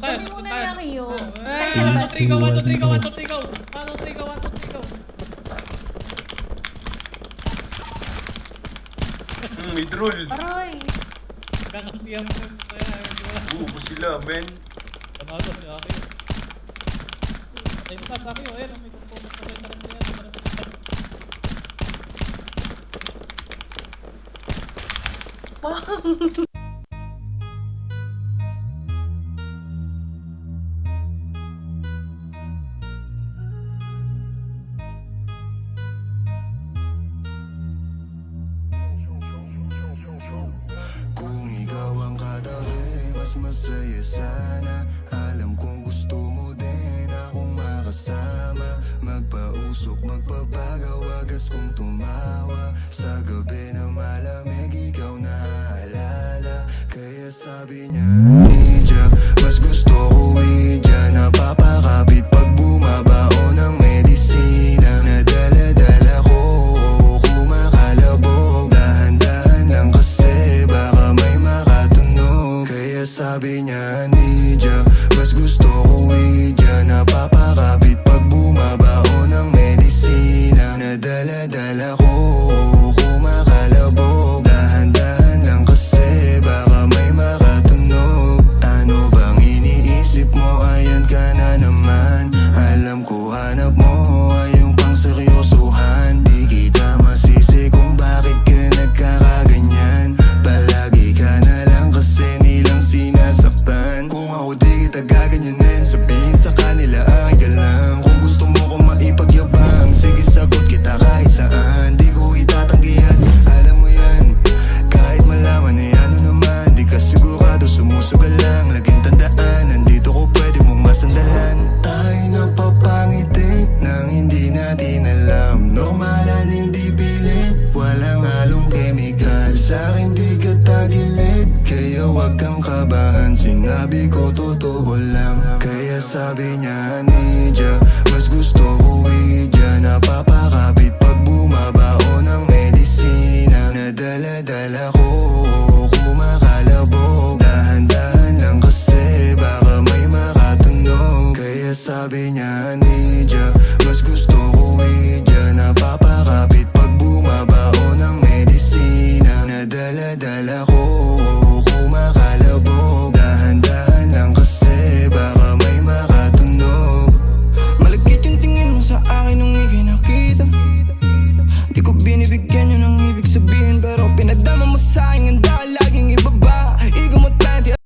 Ano mo nangyari yun? Eh, Tayo sa 1, 2, 3, go, 1, 2, 3, go, 1, 2, 3, go. 1, 2, 3, go, 1, 2, 3, go. May drool. Aray! Kakampihan mo. Bubo sila, men. Tamago si Aki. Patay mo sa Aki, ayun, may component pa tayo na rin yan. Kung ikaw ang katabi, mas masaya sana. Alam kong gusto mo din akong makasama. Magpausok, magpapagaw, wagas kong tumawa. Sa gabi na malamig, ikaw naaalala. Kaya sabi niya, Nidya, mas gusto ko Idya. Napapakapit pag bumabao ng medisina. Nadala-dala ko, kumakalabog. Dahan-dahan lang kasi baka may makatunog. Kaya sabi niya, Nidya, mas gusto ko Idya. Napapakapit pag bumabao ng medisina. Nadala-dala ko, kumakalabog. Dahan-dahan lang kasi baka may makatunog. Ano bang iniisip mo? Ayan ka na naman. Alam ko hanap mo ay yung pang seryosohan. Di kita masisi kung bakit ka nagkakaganyan. Palagi ka na lang kasi nilang sinasaktan. Kung ako di kita gaganyanin, sabihin sa kanila ay ka lang. Kung gusto mo kong maipagyabang, sige sagot kita kahit saan. Di ko itatanggihan, alam mo yan. Kahit malaman ay ano naman, di ka sigurado, sumusugal lang. Laging tandaan, nandito ko pwede mong masandalan. Tayo napapangiti nang hindi natin alam. Normalan, hindi pilit, walang halong chemical. Sa'kin di ka tagilid, kaya wag kang kabahan. Sinabi ko totoo lang. Kaya sabi niya, Nidya, mas gusto ko Idya. Napapakapit pag bumabao ng medisina. Nadala-dala ko,